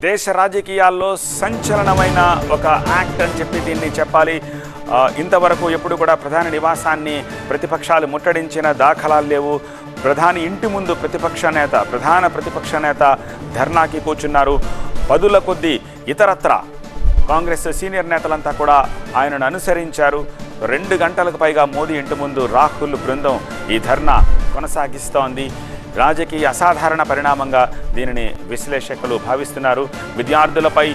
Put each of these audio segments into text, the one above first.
దేశ రాజకీయాల్లో సంచలనమైన ఒక యాక్ట్ అని చెప్పి దీన్ని చెప్పాలి. ఇంతవరకు ఎప్పుడు కూడా ప్రధాని నివాసాన్ని ప్రతిపక్షాలు ముట్టడించిన దాఖలాలు లేవు. ప్రధాని ఇంటి ముందు ప్రధాన ప్రతిపక్ష నేత ధర్నాకి కూర్చున్నారు. పదుల కొద్దీ ఇతరత్ర కాంగ్రెస్ సీనియర్ నేతలంతా కూడా ఆయనను అనుసరించారు. 2 గంటలకు పైగా మోదీ ఇంటి ముందు రాహుల్ బృందం ఈ ధర్నా కొనసాగిస్తోంది. రాజకీయ అసాధారణ పరిణామంగా దీనిని విశ్లేషకులు భావిస్తున్నారు. విద్యార్థులపై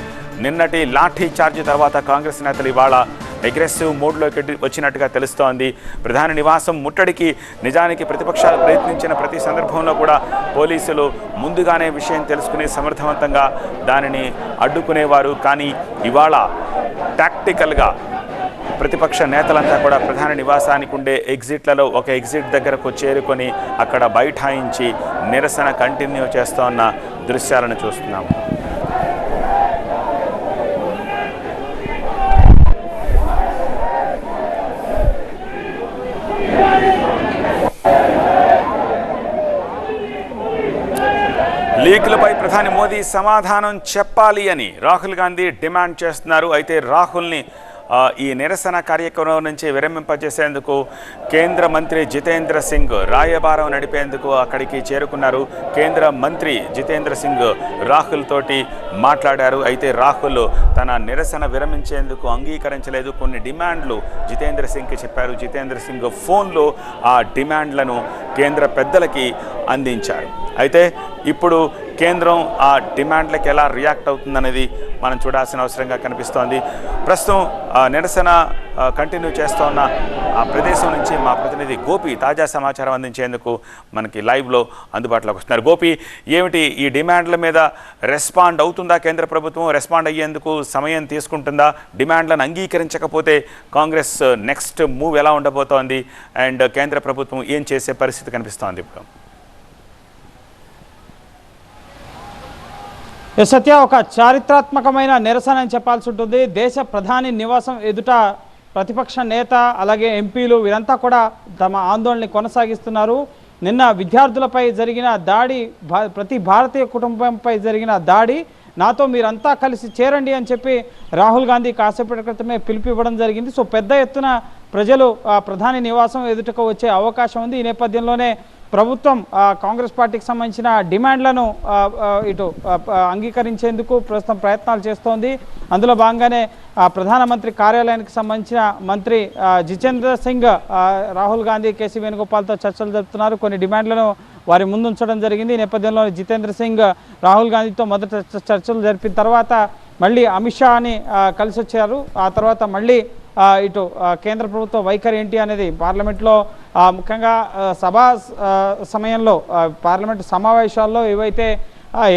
నిన్నటి లాఠీ చార్జీ తర్వాత కాంగ్రెస్ నేతలు ఇవాళ అగ్రెసివ్ మోడ్లోకి వచ్చినట్టుగా తెలుస్తోంది. ప్రధాని నివాసం ముట్టడికి నిజానికి ప్రతిపక్షాలు ప్రయత్నించిన ప్రతి సందర్భంలో కూడా పోలీసులు ముందుగానే విషయం తెలుసుకుని సమర్థవంతంగా దానిని అడ్డుకునేవారు. కానీ ఇవాళ టాక్టికల్గా ప్రతిపక్ష నేతలంతా కూడా ప్రధాని నివాసానికి ఉండే ఎగ్జిట్లలో ఒక ఎగ్జిట్ దగ్గరకు చేరుకొని అక్కడ బైఠాయించి నిరసన కంటిన్యూ చేస్తోన్న దృశ్యాలను చూస్తున్నాము. లీకులపై ప్రధాని మోదీ సమాధానం చెప్పాలి అని రాహుల్ గాంధీ డిమాండ్ చేస్తున్నారు. అయితే రాహుల్ని ఈ నిరసన కార్యక్రమం నుంచి విరమింపజేసేందుకు కేంద్ర మంత్రి జితేంద్ర సింగ్ రాయబారం నడిపేందుకు అక్కడికి చేరుకున్నారు. కేంద్ర మంత్రి జితేంద్ర సింగ్ రాహుల్ తోటి మాట్లాడారు. అయితే రాహుల్ తన నిరసన విరమించేందుకు అంగీకరించలేదు. కొన్ని డిమాండ్లు జితేంద్ర సింగ్కి చెప్పారు. జితేంద్ర సింగ్ ఫోన్లో ఆ డిమాండ్లను కేంద్ర పెద్దలకి అందించారు. అయితే ఇప్పుడు కేంద్రం ఆ డిమాండ్లకు ఎలా రియాక్ట్ అవుతుందనేది మనం చూడాల్సిన అవసరంగా కనిపిస్తోంది. ప్రస్తుతం నిరసన కంటిన్యూ చేస్తున్న ఆ ప్రదేశం నుంచి మా ప్రతినిధి గోపి తాజా సమాచారం అందించేందుకు మనకి లైవ్లో అందుబాటులోకి వస్తున్నారు. గోపి, ఏమిటి ఈ డిమాండ్ల మీద రెస్పాండ్ అవుతుందా కేంద్ర ప్రభుత్వం? రెస్పాండ్ అయ్యేందుకు సమయం తీసుకుంటుందా? డిమాండ్లను అంగీకరించకపోతే కాంగ్రెస్ నెక్స్ట్ మూవ్ ఎలా ఉండబోతోంది? అండ్ కేంద్ర ప్రభుత్వం ఏం చేసే పరిస్థితి కనిపిస్తోంది ఇప్పుడు? సత్య, ఒక చారిత్రాత్మకమైన నిరసన అని చెప్పాల్సి ఉంటుంది. దేశ ప్రధాని నివాసం ఎదుట ప్రతిపక్ష నేత అలాగే ఎంపీలు వీరంతా కూడా తమ ఆందోళనని కొనసాగిస్తున్నారు. నిన్న విద్యార్థులపై జరిగిన దాడి, ప్రతి భారతీయ కుటుంబంపై జరిగిన దాడి, నాతో మీరంతా కలిసి చేరండి అని చెప్పి రాహుల్ గాంధీ కాసేపటి క్రితమే పిలుపు ఇవ్వడం జరిగింది. సో పెద్ద ఎత్తున ప్రజలు ప్రధాని నివాసం ఎదుటకు వచ్చే అవకాశం ఉంది. ఈ నేపథ్యంలోనే ప్రభుత్వం కాంగ్రెస్ పార్టీకి సంబంధించిన డిమాండ్లను ఇటు అంగీకరించేందుకు ప్రస్తుతం ప్రయత్నాలు చేస్తోంది. అందులో భాగంగానే ప్రధానమంత్రి కార్యాలయానికి సంబంధించిన మంత్రి జితేంద్ర సింగ్ రాహుల్ గాంధీ, కేసీ వేణుగోపాల్తో చర్చలు జరుపుతున్నారు. కొన్ని డిమాండ్లను వారి ముందు ఉంచడం జరిగింది. ఈ నేపథ్యంలో జితేంద్ర సింగ్ రాహుల్ గాంధీతో మొదట చర్చలు జరిపిన తర్వాత మళ్ళీ అమిత్ షాని కలిసి వచ్చారు. ఆ తర్వాత మళ్ళీ ఇటు కేంద్ర ప్రభుత్వ వైఖరి ఏంటి అనేది పార్లమెంట్లో ముఖ్యంగా సభా సమయంలో పార్లమెంటు సమావేశాల్లో ఏవైతే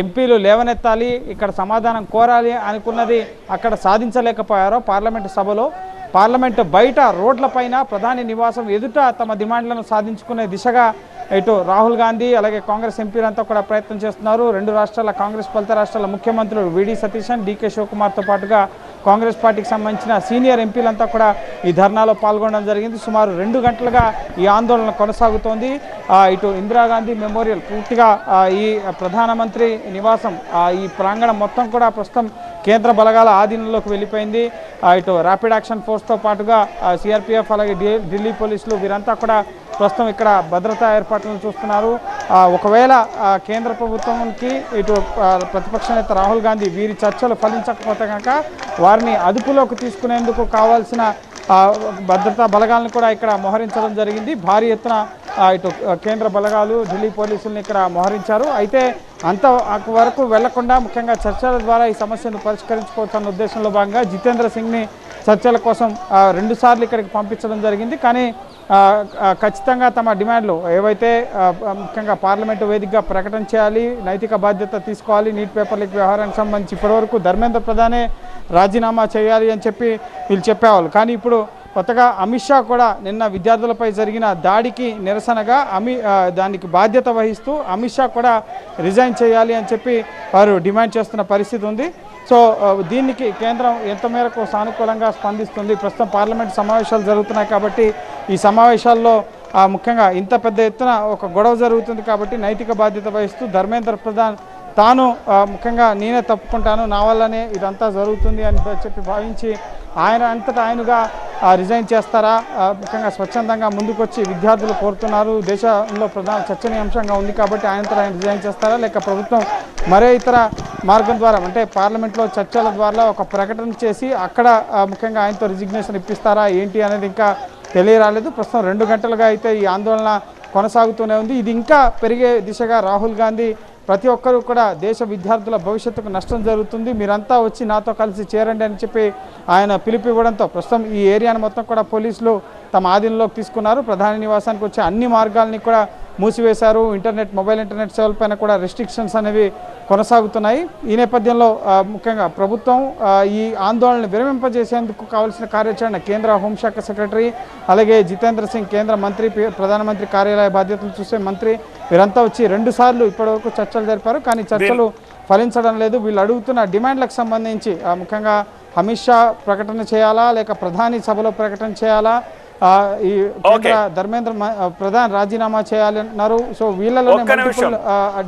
ఎంపీలు లేవనెత్తాలి, ఇక్కడ సమాధానం కోరాలి అనుకున్నది అక్కడ సాధించలేకపోయారో పార్లమెంటు సభలో, పార్లమెంటు బయట రోడ్లపైన ప్రధాని నివాసం ఎదుట తమ డిమాండ్లను సాధించుకునే దిశగా ఇటు రాహుల్ గాంధీ అలాగే కాంగ్రెస్ ఎంపీలంతా కూడా ప్రయత్నం చేస్తున్నారు. 2 రాష్ట్రాల కాంగ్రెస్ ఫలిత రాష్ట్రాల ముఖ్యమంత్రులు విడి సతీశన్, డీకే శివకుమార్తో పాటుగా కాంగ్రెస్ పార్టీకి సంబంధించిన సీనియర్ ఎంపీలంతా కూడా ఈ ధర్నాలో పాల్గొనడం జరిగింది. సుమారు 2 గంటలుగా ఈ ఆందోళన కొనసాగుతోంది. ఇటు ఇందిరాగాంధీ మెమోరియల్ పూర్తిగా ఈ ప్రధానమంత్రి నివాసం ఈ ప్రాంగణం మొత్తం కూడా ప్రస్తుతం కేంద్ర బలగాల ఆధీనంలోకి వెళ్ళిపోయింది. ఇటు ర్యాపిడ్ యాక్షన్ ఫోర్స్తో పాటుగా సిఆర్పిఎఫ్ అలాగే ఢిల్లీ పోలీసులు వీరంతా కూడా ప్రస్తుతం ఇక్కడ భద్రతా ఏర్పాట్లను చూస్తున్నారు. ఒకవేళ కేంద్ర ప్రభుత్వానికి ఇటు ప్రతిపక్ష నేత రాహుల్ గాంధీ వీరి చర్చలు ఫలించకపోతే కనుక వారిని అదుపులోకి తీసుకునేందుకు కావాల్సిన భద్రతా బలగాలను కూడా ఇక్కడ మోహరించడం జరిగింది. భారీ ఎత్తున ఇటు కేంద్ర బలగాలు, ఢిల్లీ పోలీసులను ఇక్కడ మోహరించారు. అయితే అంత వరకు వెళ్లకుండా ముఖ్యంగా చర్చల ద్వారా ఈ సమస్యను పరిష్కరించుకోవచ్చన్న ఉద్దేశంలో భాగంగా జితేంద్ర సింగ్ని చర్చల కోసం 2 సార్లు ఇక్కడికి పంపించడం జరిగింది. కానీ ఖచ్చితంగా తమ డిమాండ్లు ఏవైతే ముఖ్యంగా పార్లమెంటు వేదికగా ప్రకటన చేయాలి, నైతిక బాధ్యత తీసుకోవాలి, నీట్ పేపర్ లీక్ వ్యవహారానికి సంబంధించి ఇప్పటివరకు ధర్మేంద్ర ప్రధానే రాజీనామా చేయాలి అని చెప్పి వీళ్ళు చెప్పేవాళ్ళు. కానీ ఇప్పుడు కొత్తగా అమిత్ షా కూడా నిన్న విద్యార్థులపై జరిగిన దాడికి నిరసనగా దానికి బాధ్యత వహిస్తూ అమిత్ షా కూడా రిజైన్ చేయాలి అని చెప్పి వారు డిమాండ్ చేస్తున్న పరిస్థితి ఉంది. సో దీనికి కేంద్రం ఎంత మేరకు సానుకూలంగా స్పందిస్తుంది? ప్రస్తుతం పార్లమెంట్ సమావేశాలు జరుగుతున్నాయి కాబట్టి ఈ సమావేశాల్లో ముఖ్యంగా ఇంత పెద్ద ఎత్తున ఒక గొడవ జరుగుతుంది కాబట్టి నైతిక బాధ్యత వహిస్తూ ధర్మేంద్ర ప్రధాన్ తాను ముఖ్యంగా నేనే తప్పుకుంటాను, నా వల్లనే ఇదంతా జరుగుతుంది అని చెప్పి భావించి ఆయన అంతటా ఆయనగా రిజైన్ చేస్తారా? ముఖ్యంగా స్వచ్ఛందంగా ముందుకొచ్చి విద్యార్థులు కోరుతున్నారు, దేశంలో ప్రధాన చర్చనీయాంశంగా ఉంది కాబట్టి ఆయనంతటా ఆయన రిజైన్ చేస్తారా, లేక ప్రభుత్వం మరే ఇతర మార్గం ద్వారా అంటే పార్లమెంట్లో చర్చల ద్వారా ఒక ప్రకటన చేసి అక్కడ ముఖ్యంగా ఆయనతో రిజిగ్నేషన్ ఇప్పిస్తారా ఏంటి అనేది ఇంకా తెలియరాలేదు. ప్రస్తుతం 2 గంటలుగా అయితే ఈ ఆందోళన కొనసాగుతూనే ఉంది. ఇది ఇంకా పెరిగే దిశగా రాహుల్ గాంధీ ప్రతి ఒక్కరూ కూడా దేశ విద్యార్థుల భవిష్యత్తుకు నష్టం జరుగుతుంది, మీరంతా వచ్చి నాతో కలిసి చేరండి అని చెప్పి ఆయన పిలుపు ఇవ్వడంతో ప్రస్తుతం ఈ ఏరియాను మొత్తం కూడా పోలీసులు తమ ఆధీనంలోకి తీసుకున్నారు. ప్రధాని నివాసానికి వచ్చే అన్ని మార్గాలని కూడా మూసివేశారు. మొబైల్ ఇంటర్నెట్ సేవలపైన కూడా రెస్ట్రిక్షన్స్ అనేవి కొనసాగుతున్నాయి. ఈ నేపథ్యంలో ముఖ్యంగా ప్రభుత్వం ఈ ఆందోళనను విరమింపజేసేందుకు కావాల్సిన కార్యాచరణ కేంద్ర హోంశాఖ సెక్రటరీ అలాగే జితేంద్ర సింగ్ కేంద్ర మంత్రి, ప్రధానమంత్రి కార్యాలయ బాధ్యతలు చూసే మంత్రి వీరంతా వచ్చి 2 సార్లు ఇప్పటివరకు చర్చలు జరిపారు. కానీ చర్చలు ఫలించడం లేదు. వీళ్ళు అడుగుతున్న డిమాండ్లకు సంబంధించి ముఖ్యంగా అమిత్ షా ప్రకటన చేయాలా, లేక ప్రధాని సభలో ప్రకటన చేయాలా, ఈ ధర్మేంద్ర ప్రధాన్ రాజీనామా చేయాలన్నారు. సో వీళ్ళలోనే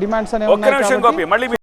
డిమాండ్స్ అనేవి ఉన్నాయి.